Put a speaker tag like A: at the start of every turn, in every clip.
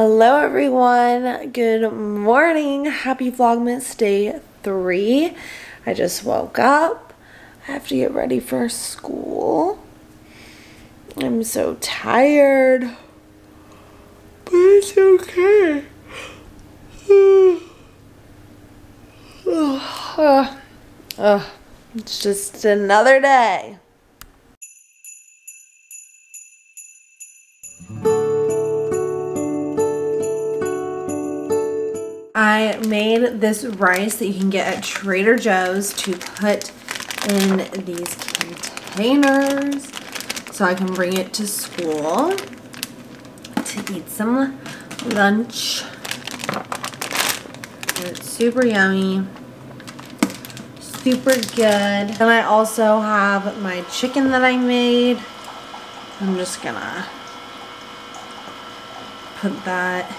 A: Hello everyone, good morning. Happy Vlogmas day 3. I just woke up. I have to get ready for school. I'm so tired, but it's okay. It's just another day. I made this rice that you can get at Trader Joe's to put in these containers so I can bring it to school to eat some lunch. And it's super yummy, super good. And I also have my chicken that I made. I'm just gonna put that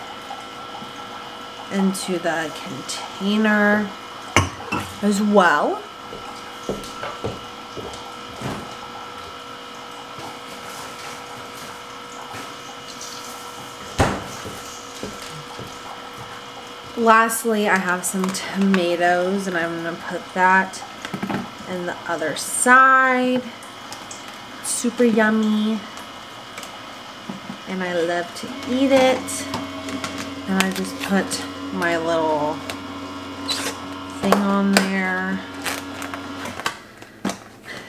A: into the container as well. Lastly, I have some tomatoes and I'm gonna put that in the other side. Super yummy and I love to eat it. And I just put my little thing on there.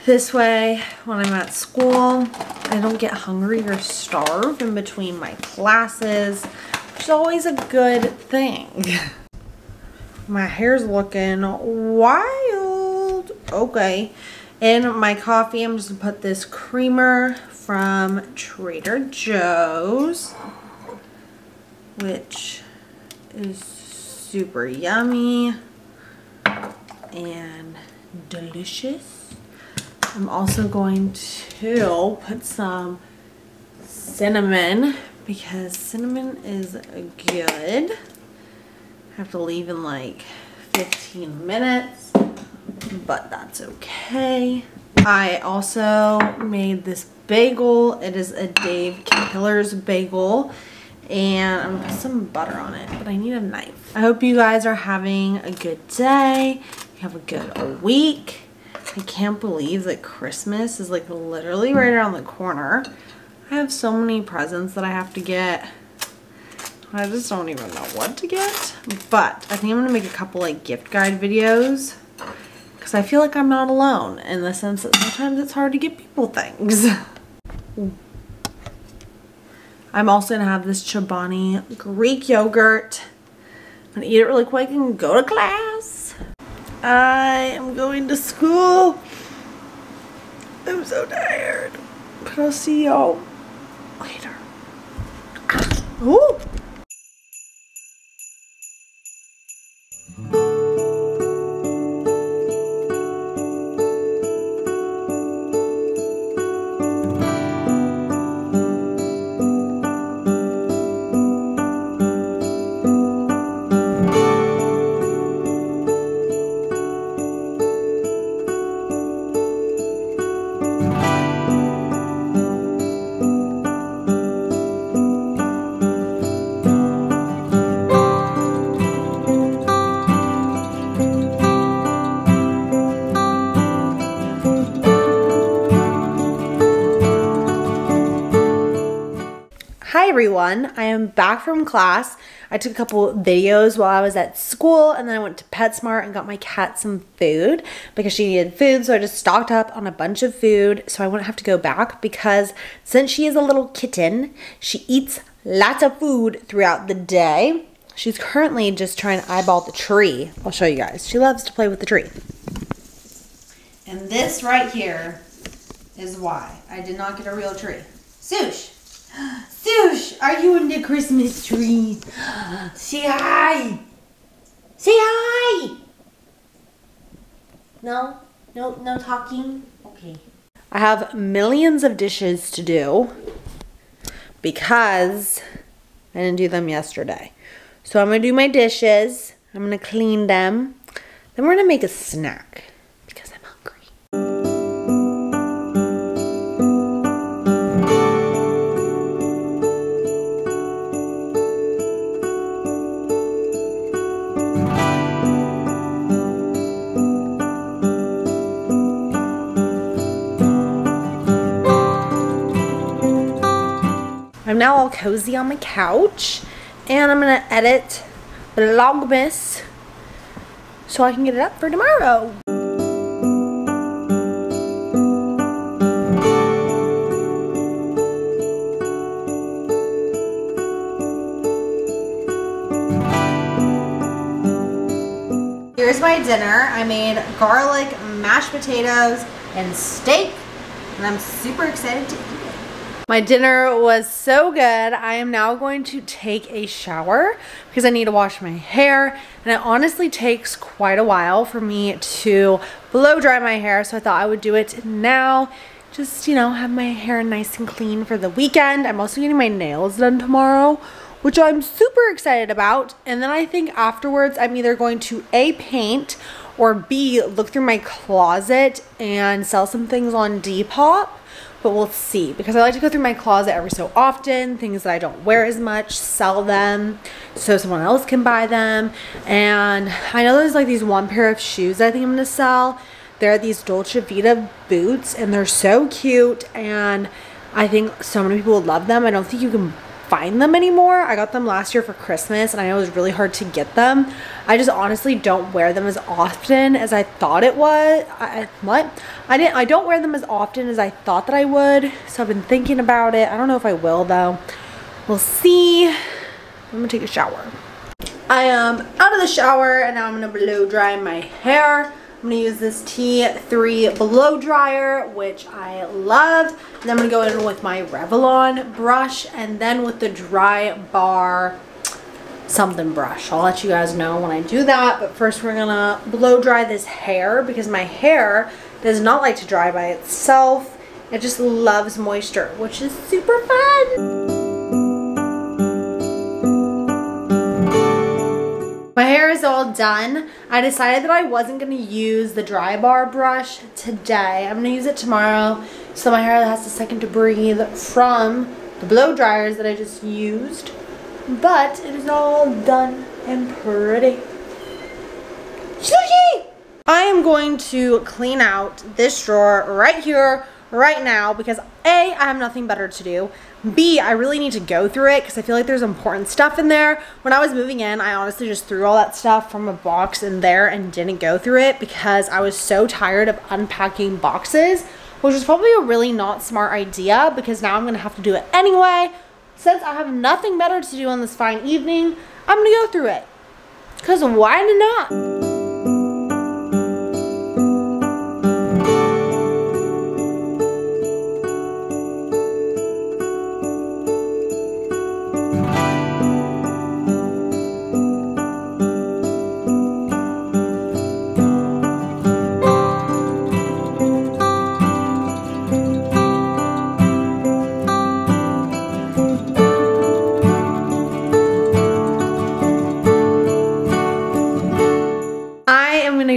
A: This way, when I'm at school, I don't get hungry or starve in between my classes, which is always a good thing. My hair's looking wild. Okay. In my coffee, I'm just gonna put this creamer from Trader Joe's, which is super yummy and delicious. I'm also going to put some cinnamon because cinnamon is good. I have to leave in like 15 minutes, but that's okay. I also made this bagel. It is a Dave Killer's bagel. And I'm gonna put some butter on it, but I need a knife. I hope you guys are having a good day. You have a good week. I can't believe that Christmas is like literally right around the corner. I have so many presents that I have to get. I just don't even know what to get. But I think I'm gonna make a couple like gift guide videos because I feel like I'm not alone in the sense that sometimes it's hard to get people things. I'm also going to have this Chobani Greek yogurt. I'm going to eat it really quick and go to class. I am going to school. I'm so tired. But I'll see y'all later. Ooh. Hi everyone, I am back from class. I took a couple videos while I was at school and then I went to PetSmart and got my cat some food because she needed food, so I just stocked up on a bunch of food so I wouldn't have to go back because since she is a little kitten, she eats lots of food throughout the day. She's currently just trying to eyeball the tree. I'll show you guys. She loves to play with the tree. And this right here is why I did not get a real tree. Sush! Sush, are you in the Christmas tree? Say hi. Say hi. No? No talking? Okay. I have millions of dishes to do because I didn't do them yesterday. So I'm going to do my dishes. I'm going to clean them. Then we're going to make a snack because I'm hungry. I'm now all cozy on my couch, and I'm gonna edit VLOGMAS so I can get it up for tomorrow. Here's my dinner. I made garlic, mashed potatoes, and steak, and I'm super excited to eat it. My dinner was so good. I am now going to take a shower because I need to wash my hair, and it honestly takes quite a while for me to blow dry my hair, so I thought I would do it now. Just, you know, have my hair nice and clean for the weekend. I'm also getting my nails done tomorrow, which I'm super excited about. And then I think afterwards I'm either going to A, paint, or B, look through my closet and sell some things on Depop. But we'll see, because I like to go through my closet every so often, things that I don't wear as much, sell them so someone else can buy them. And I know there's like these one pair of shoes that I think I'm gonna sell. They're these Dolce Vita boots, and they're so cute, and I think so many people would love them. I don't think you can find them anymore. I got them last year for Christmas, and I know it was really hard to get them. I just honestly don't wear them as often as I thought it was. I don't wear them as often as I thought that I would, so I've been thinking about it. I don't know if I will though. We'll see. I'm gonna take a shower. I am out of the shower, and now I'm gonna blow dry my hair. I'm gonna use this T3 blow dryer, which I love. And then I'm gonna go in with my Revlon brush, and then with the Dry Bar something brush. I'll let you guys know when I do that, but first we're gonna blow dry this hair because my hair does not like to dry by itself. It just loves moisture, which is super fun. My hair is all done. I decided that I wasn't going to use the Dry Bar brush today. I'm going to use it tomorrow so my hair has a second to breathe from the blow dryers that I just used. But it is all done and pretty. Sushi! I am going to clean out this drawer right here, right now, because A, I have nothing better to do. B, I really need to go through it because I feel like there's important stuff in there. When I was moving in, I honestly just threw all that stuff from a box in there and didn't go through it because I was so tired of unpacking boxes, which was probably a really not smart idea because now I'm going to have to do it anyway. Since I have nothing better to do on this fine evening, I'm going to go through it. Because why not?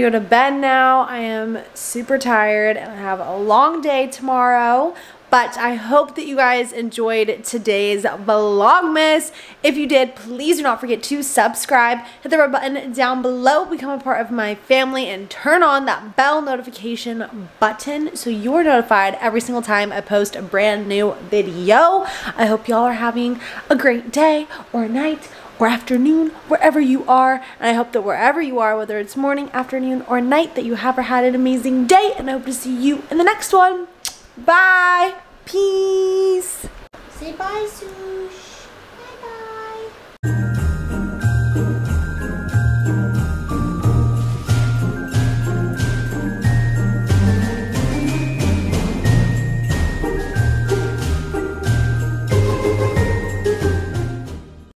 A: Go to bed now. I am super tired and I have a long day tomorrow, but I hope that you guys enjoyed today's Vlogmas. If you did, please do not forget to subscribe, hit the red button down below, become a part of my family, and turn on that bell notification button so you're notified every single time I post a brand new video. I hope y'all are having a great day or night or afternoon, wherever you are. And I hope that wherever you are, whether it's morning, afternoon, or night, that you have had an amazing day. And I hope to see you in the next one. Bye. Peace.
B: Say bye, Sush.